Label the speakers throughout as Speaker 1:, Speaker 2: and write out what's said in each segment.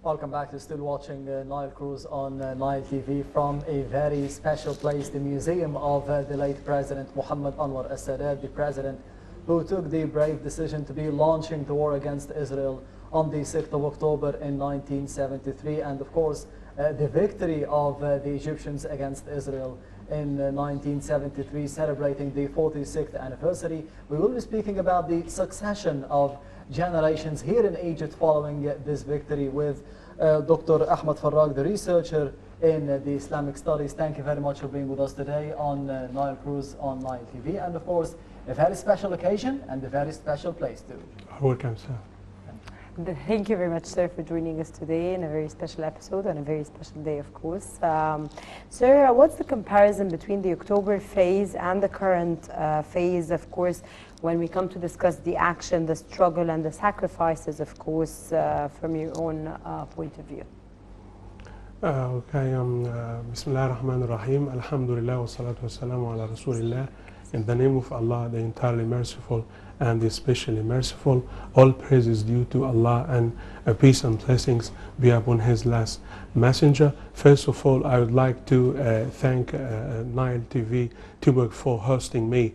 Speaker 1: Welcome back. You're still watching Nile Cruise on Nile TV from a very special place, the museum of the late President Muhammad Anwar al-Sadat, the president who took the brave decision to be launching the war against Israel on the 6th of October in 1973, and of course the victory of the Egyptians against Israel in 1973, celebrating the 46th anniversary. We will be speaking about the succession of generations here in Egypt following this victory with Dr. Ahmed Farrag, the researcher in the Islamic studies. Thank you very much for being with us today on Nile Cruise on Nile TV, and of course a very special occasion and a very special place too.
Speaker 2: Welcome, sir.
Speaker 3: Thank you very much, sir, for joining us today in a very special episode and a very special day, of course. Sir, what's the comparison between the October phase and the current phase, of course, when we come to discuss the action, the struggle, and the sacrifices, of course, from your own point of view?
Speaker 2: Okay, Bismillah ar-Rahman ar-Rahim, Alhamdulillah wa salatu wa salamu ala Rasulillah. In the name of Allah, the entirely merciful and the especially merciful, all praise is due to Allah, and peace and blessings be upon His last messenger. First of all, I would like to thank Nile TV Tubek for hosting me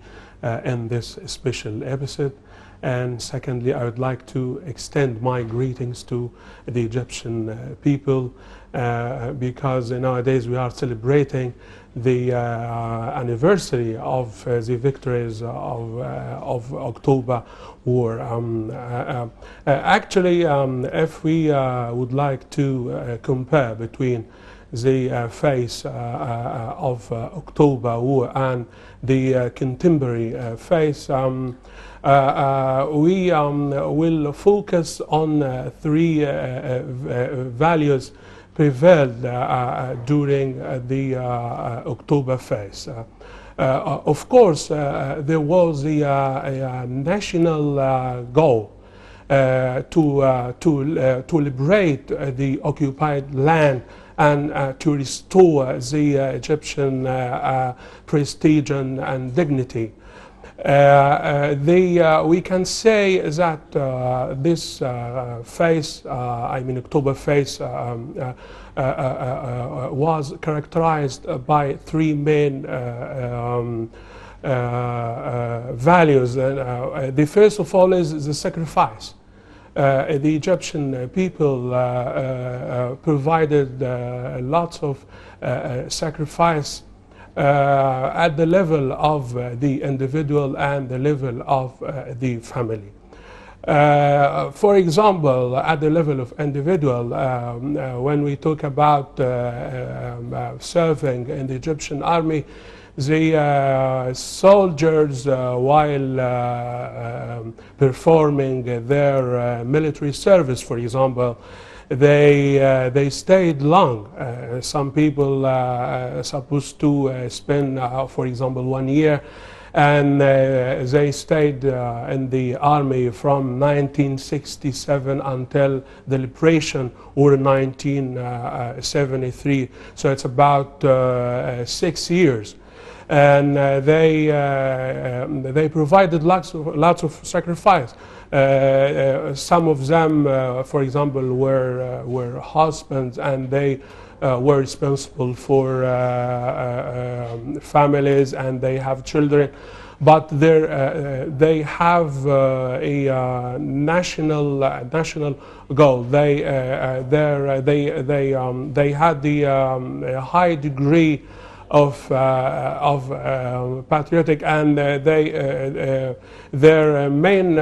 Speaker 2: in this special episode. And secondly, I would like to extend my greetings to the Egyptian people because nowadays we are celebrating the anniversary of the victories of October War. Actually, if we would like to compare between the phase of October War and the contemporary phase, we will focus on three values prevailed during the October phase. Of course, there was a national goal to liberate the occupied land and to restore the Egyptian prestige and dignity. We can say that this phase, October phase, was characterized by three main values. The first of all is the sacrifice. The Egyptian people provided lots of sacrifice at the level of the individual and the level of the family. For example, at the level of individual, when we talk about serving in the Egyptian army, the soldiers, while performing their military service, for example, they stayed long. Some people supposed to spend, for example, 1 year, and they stayed in the army from 1967 until the liberation, or 1973. So it's about 6 years. And they provided lots of sacrifice. Some of them, for example, were husbands, and they were responsible for families, and they have children. But they have a national goal. They had the high degree of patriotic, and their main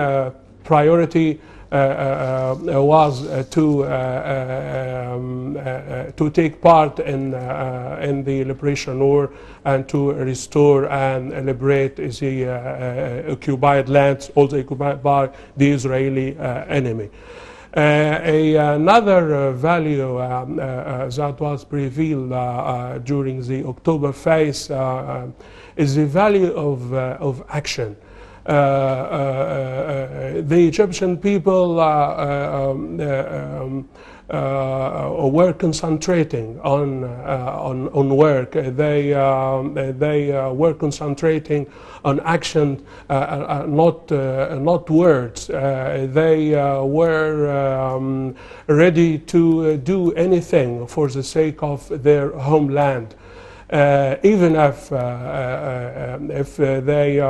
Speaker 2: priority was to take part in the liberation war and to restore and liberate the occupied lands, also occupied by the Israeli enemy. Another value that was revealed during the October phase is the value of action. the Egyptian people were concentrating on work. They were concentrating on action, not words. They were ready to do anything for the sake of their homeland. Even if they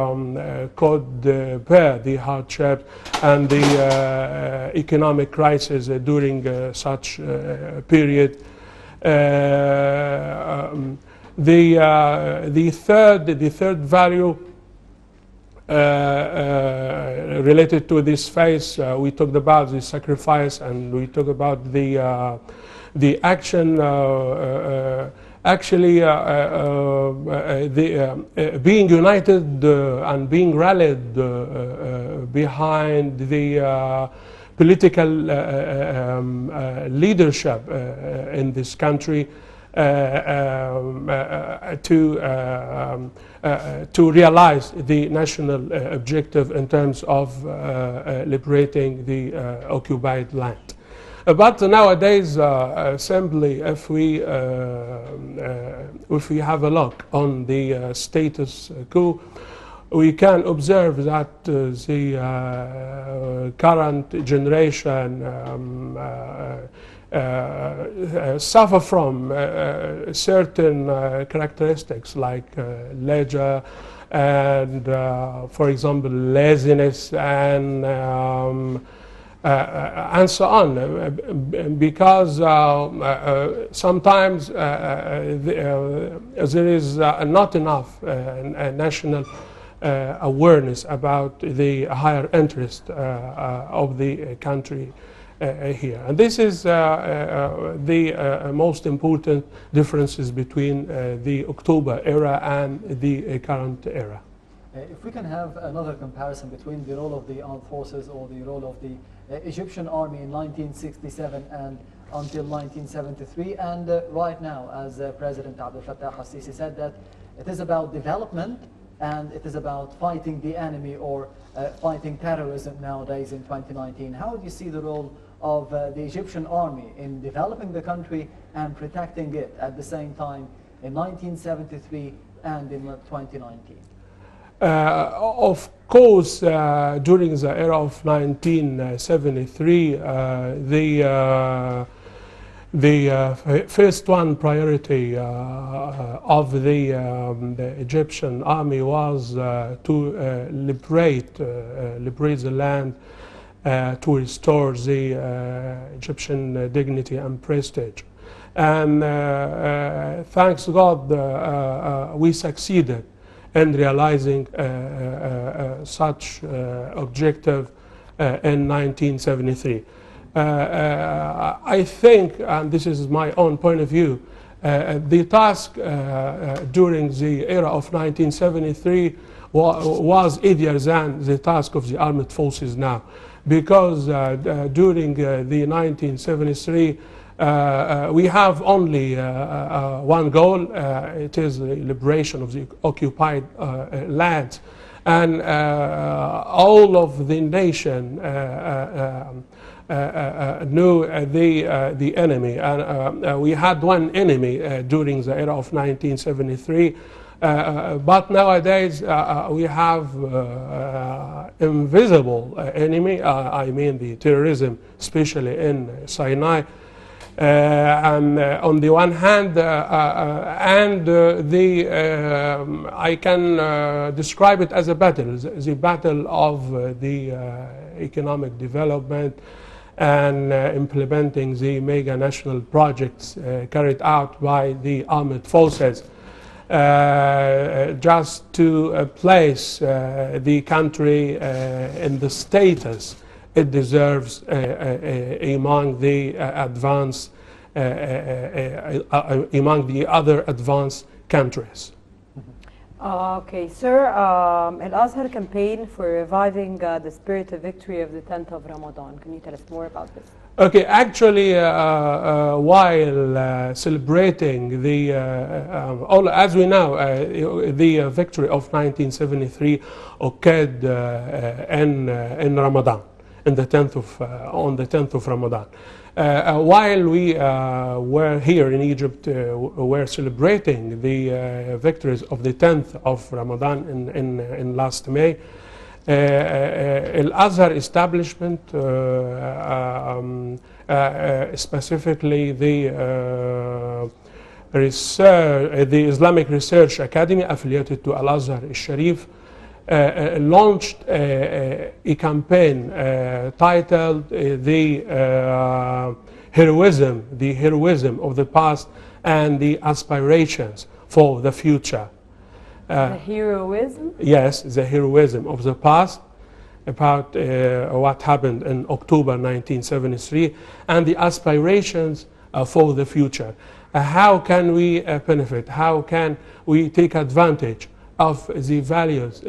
Speaker 2: could bear the hardship and the economic crisis during such period. The third value related to this phase, we talked about the sacrifice, and we talked about the action. Actually, being united and being rallied behind the political leadership in this country to realize the national objective in terms of liberating the occupied land. But nowadays, simply, if we have a look on the status quo, we can observe that the current generation suffer from certain characteristics like leisure and, for example, laziness and so on, because sometimes there is not enough national awareness about the higher interest of the country here. And this is the most important differences between the October era and the current era.
Speaker 1: If we can have another comparison between the role of the armed forces or the role of the Egyptian army in 1967 and until 1973 and right now, as President Abdel Fattah al-Sisi said, that it is about development and it is about fighting the enemy or fighting terrorism nowadays in 2019. How do you see the role of the Egyptian army in developing the country and protecting it at the same time in 1973 and in 2019?
Speaker 2: Of course, during the era of 1973, the first one priority of the Egyptian army was to liberate the land, to restore the Egyptian dignity and prestige. And thanks God, we succeeded in realizing such objective in 1973. I think, and this is my own point of view, the task during the era of 1973 was easier than the task of the armed forces now, because during the 1973 we have only one goal, it is the liberation of the occupied lands. And all of the nation knew the enemy. And we had one enemy during the era of 1973. But nowadays we have invisible enemy, I mean the terrorism, especially in Sinai. And on the one hand, I can describe it as a battle, the battle of the economic development and implementing the mega national projects carried out by the armed forces, just to place the country in the status it deserves among the advanced, among the other advanced countries.
Speaker 3: Okay, sir. Al-Azhar campaign for reviving the spirit of victory of the 10th of Ramadan. Can you tell us more about this?
Speaker 2: Okay, actually, while celebrating the, as we know, the victory of 1973 occurred in Ramadan, in the 10th of, on the 10th of Ramadan. While we were here in Egypt, were celebrating the victories of the 10th of Ramadan in last May, Al-Azhar establishment, specifically the Islamic Research Academy affiliated to Al-Azhar al-Sharif, launched a campaign titled the heroism of the past and the aspirations for the future.
Speaker 3: The heroism?
Speaker 2: Yes, the heroism of the past, about what happened in October 1973, and the aspirations for the future. How can we benefit? How can we take advantage of the values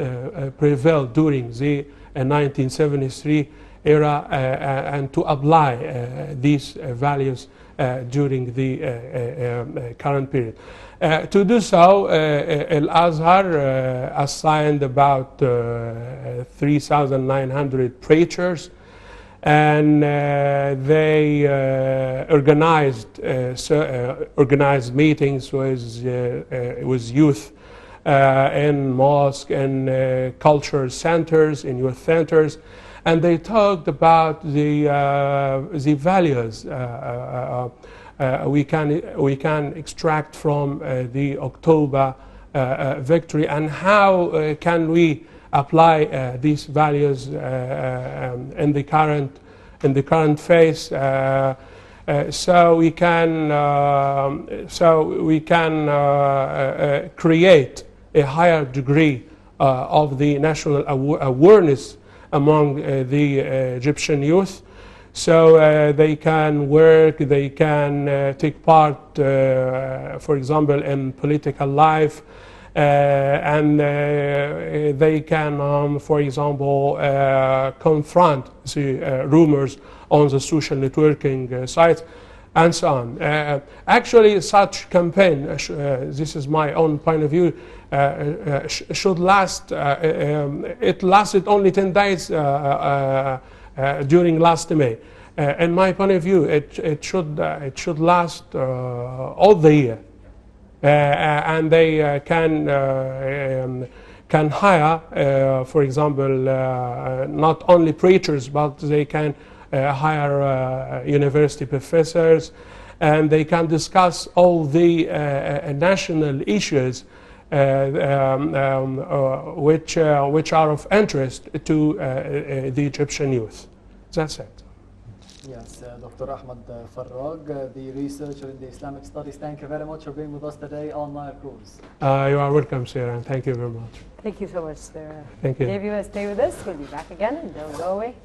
Speaker 2: prevailed during the 1973 era and to apply these values during the current period? To do so, Al-Azhar assigned about 3,900 preachers, and they organized meetings with youth in mosques and cultural centers, in youth centers, and they talked about the values we can extract from the October victory, and how can we apply these values in the current phase, so we can create a higher degree of the national awareness among the Egyptian youth, so they can work, they can take part, for example, in political life, and they can, for example, confront the rumors on the social networking sites, and so on. Actually, such campaign, this is my own point of view, should last, it lasted only 10 days during last May. In my point of view, it should last all the year, and they can hire, for example, not only preachers, but they can hire university professors, and they can discuss all the national issues which are of interest to the Egyptian youth. That's it.
Speaker 1: Yes, Dr. Ahmed Farrag, the researcher in the Islamic studies. Thank you very much for being with us today on Nile Cruise.
Speaker 2: You are welcome, sir, and thank you very much.
Speaker 3: Thank you so much, sir.
Speaker 2: Thank you.
Speaker 3: If you want to stay with us, we'll be back again, and don't go away.